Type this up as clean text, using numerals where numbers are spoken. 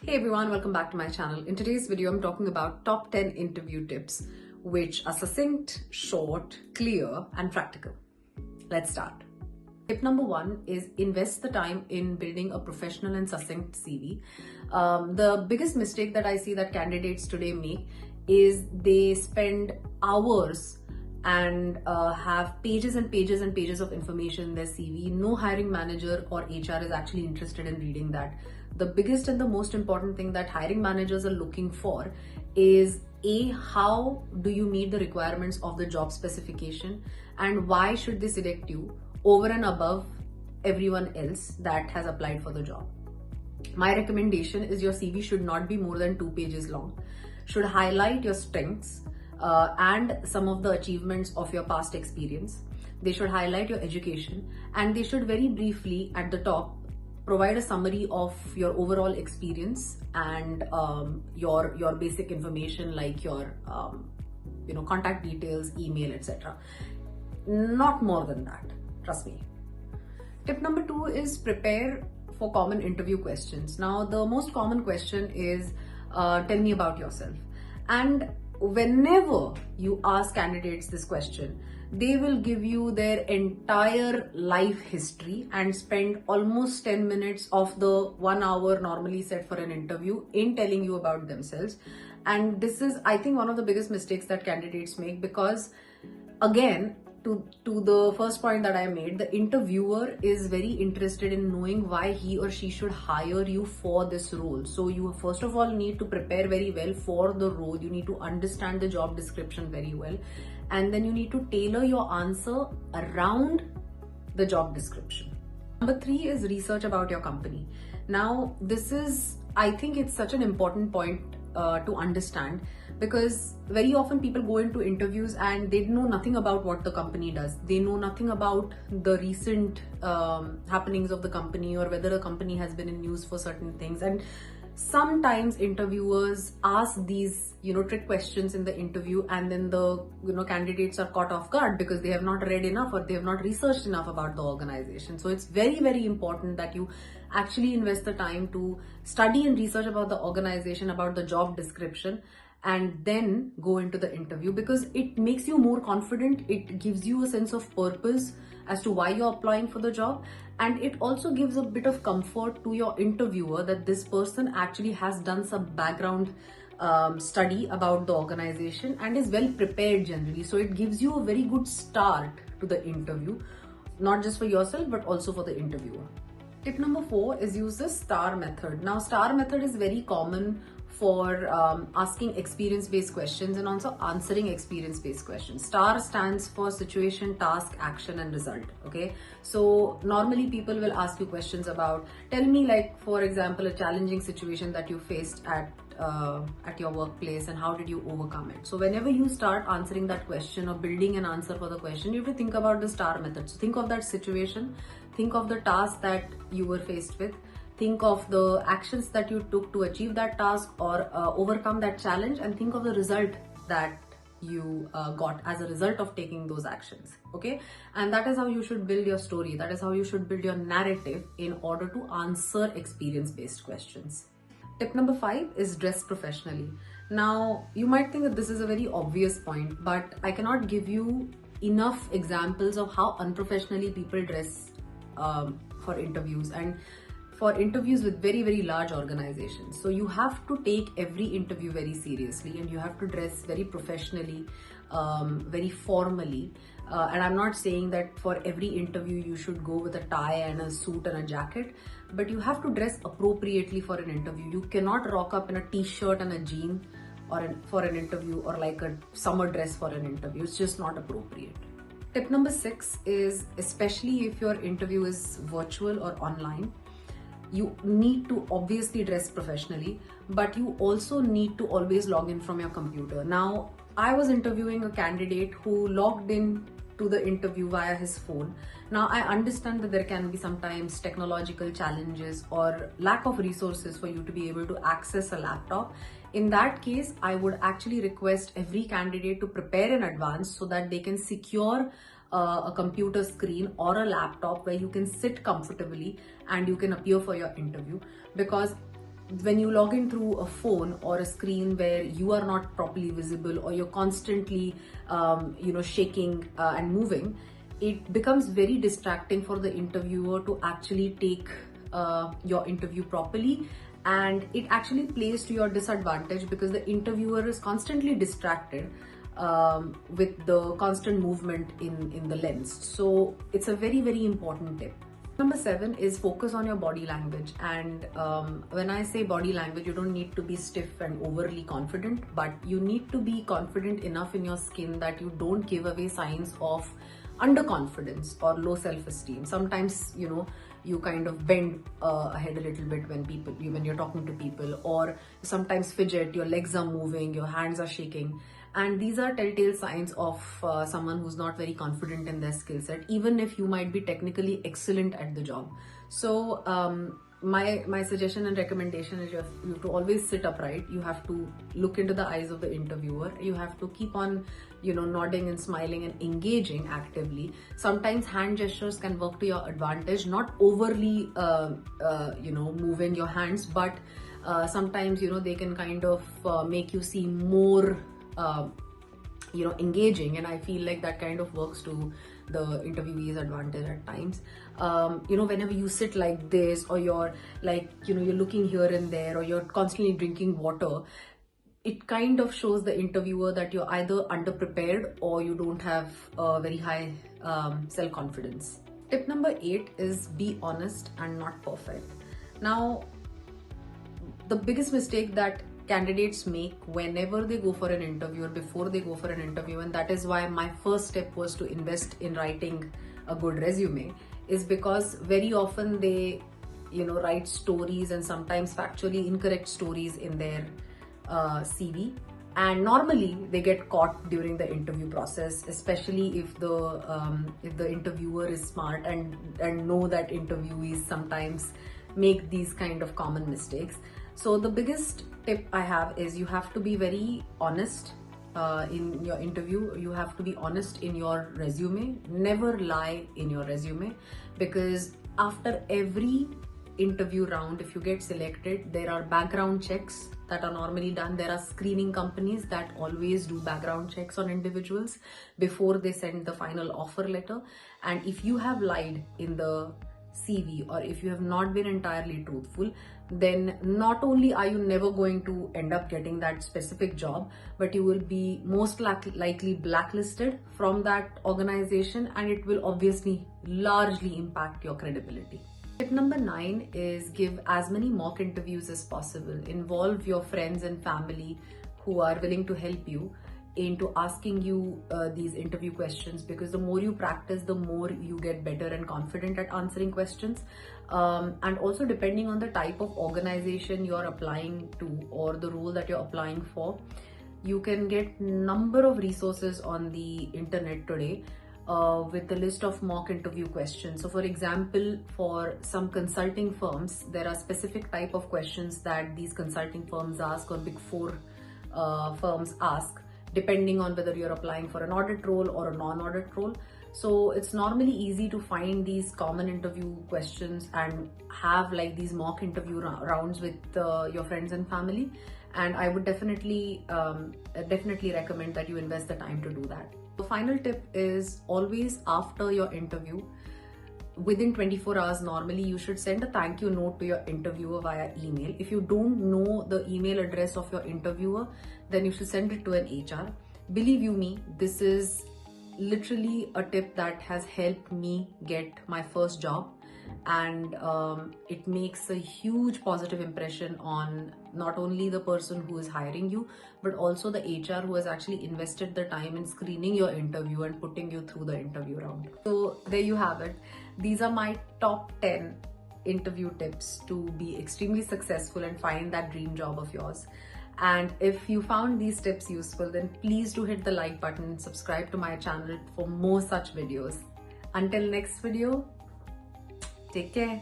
Hey everyone, welcome back to my channel. In today's video, I'm talking about top 10 interview tips, which are succinct, short, clear, and practical. Let's start. Tip number 1 is invest the time in building a professional and succinct CV. The biggest mistake that I see that candidates today make is they spend hours and have pages and pages and pages of information in their CV. No hiring manager or HR is actually interested in reading that. The biggest and the most important thing that hiring managers are looking for is how do you meet the requirements of the job specification, and why should they select you over and above everyone else that has applied for the job. My recommendation is your CV should not be more than 2 pages long, should highlight your strengths and some of the achievements of your past experience. They should highlight your education, and they should very briefly at the top provide a summary of your overall experience and your basic information like your contact details, email, etc. Not more than that, trust me. Tip number 2 is prepare for common interview questions. Now, the most common question is tell me about yourself. And whenever you ask candidates this question, they will give you their entire life history and spend almost 10 minutes of the 1 hour normally set for an interview in telling you about themselves. And this is, I think, one of the biggest mistakes that candidates make, because again, to the first point that I made, the interviewer is very interested in knowing why he or she should hire you for this role. So you first of all need to prepare very well for the role. You need to understand the job description very well, and then you need to tailor your answer around the job description. Number 3 is research about your company. Now, this is, I think it's such an important point to understand, because very often people go into interviews and they know nothing about what the company does. They know nothing about the recent happenings of the company, or whether a company has been in news for certain things. And sometimes interviewers ask these trick questions in the interview, and then the candidates are caught off guard because they have not read enough or they have not researched enough about the organization. So it's very, very important that you actually invest the time to study and research about the organization, about the job description, and then go into the interview, because it makes you more confident. It gives you a sense of purpose as to why you're applying for the job, and it also gives a bit of comfort to your interviewer that this person actually has done some background study about the organization and is well prepared generally. So it gives you a very good start to the interview, not just for yourself but also for the interviewer. Tip number 4 is use the STAR method. Now, STAR method is very common for asking experience-based questions and also answering experience-based questions. STAR stands for situation, task, action, and result. Okay, so normally people will ask you questions about, tell me, like, for example, a challenging situation that you faced at your workplace and how did you overcome it. So whenever you start answering that question or building an answer for the question, you have to think about the STAR method. So think of that situation, think of the task that you were faced with, think of the actions that you took to achieve that task or overcome that challenge, and think of the result that you got as a result of taking those actions. Okay, and that is how you should build your story. That is how you should build your narrative in order to answer experience-based questions. Tip number 5 is dress professionally. Now, you might think that this is a very obvious point, but I cannot give you enough examples of how unprofessionally people dress for interviews, and for interviews with very, very large organizations. So you have to take every interview very seriously, and you have to dress very professionally, very formally. And I'm not saying that for every interview you should go with a tie and a suit and a jacket, but you have to dress appropriately for an interview. You cannot rock up in a t-shirt and a jean for an interview, or like a summer dress for an interview. It's just not appropriate. Tip number 6 is, especially if your interview is virtual or online, you need to obviously dress professionally, but you also need to always log in from your computer. Now, I was interviewing a candidate who logged in to the interview via his phone. Now, I understand that there can be sometimes technological challenges or lack of resources for you to be able to access a laptop. In that case, I would actually request every candidate to prepare in advance so that they can secure a computer screen or a laptop where you can sit comfortably and you can appear for your interview. Because when you log in through a phone or a screen where you are not properly visible, or you're constantly shaking and moving, it becomes very distracting for the interviewer to actually take your interview properly, and it actually plays to your disadvantage because the interviewer is constantly distracted with the constant movement in the lens. So it's a very, very important tip. Number 7 is focus on your body language. And when I say body language, you don't need to be stiff and overly confident, but you need to be confident enough in your skin that you don't give away signs of underconfidence or low self-esteem. Sometimes, you kind of bend ahead a little bit when you're talking to people, or sometimes fidget, your legs are moving, your hands are shaking. And these are telltale signs of someone who's not very confident in their skill set, even if you might be technically excellent at the job. So my suggestion and recommendation is you have to always sit upright. You have to look into the eyes of the interviewer. You have to keep on nodding and smiling and engaging actively. Sometimes hand gestures can work to your advantage, not overly moving your hands, but sometimes they can kind of make you seem more engaging, and I feel like that kind of works to the interviewee's advantage at times. Whenever you sit like this, or you're you're looking here and there, or you're constantly drinking water, it kind of shows the interviewer that you're either underprepared or you don't have a very high self-confidence. Tip number 8 is be honest and not perfect. Now, the biggest mistake that candidates make whenever they go for an interview, or before they go for an interview, and that is why my first step was to invest in writing a good resume, is because very often they write stories, and sometimes factually incorrect stories in their CV, and normally they get caught during the interview process, especially if the interviewer is smart and know that interviewees sometimes make these kind of common mistakes. So the biggest tip I have is you have to be very honest in your interview. You have to be honest in your resume. Never lie in your resume, because after every interview round, if you get selected, there are background checks that are normally done. There are screening companies that always do background checks on individuals before they send the final offer letter. And if you have lied in the CV, or if you have not been entirely truthful, then not only are you never going to end up getting that specific job, but you will be most likely blacklisted from that organization, and it will obviously largely impact your credibility. Tip number 9 is give as many mock interviews as possible. Involve your friends and family who are willing to help you into asking you these interview questions, because the more you practice, the more you get better and confident at answering questions. And also, depending on the type of organization you're applying to or the role that you're applying for, you can get number of resources on the internet today with a list of mock interview questions. So for example, for some consulting firms, there are specific type of questions that these consulting firms ask, or Big Four firms ask, depending on whether you're applying for an audit role or a non-audit role. So it's normally easy to find these common interview questions and have like these mock interview rounds with your friends and family. And I would definitely recommend that you invest the time to do that. The final tip is always after your interview, within 24 hours, normally you should send a thank you note to your interviewer via email. If you don't know the email address of your interviewer, then you should send it to an HR. Believe you me, this is literally a tip that has helped me get my first job, and it makes a huge positive impression on not only the person who is hiring you, but also the HR who has actually invested the time in screening your interview and putting you through the interview round. So there you have it. These are my top 10 interview tips to be extremely successful and find that dream job of yours. And if you found these tips useful, then please do hit the like button and subscribe to my channel for more such videos. Until next video, take care.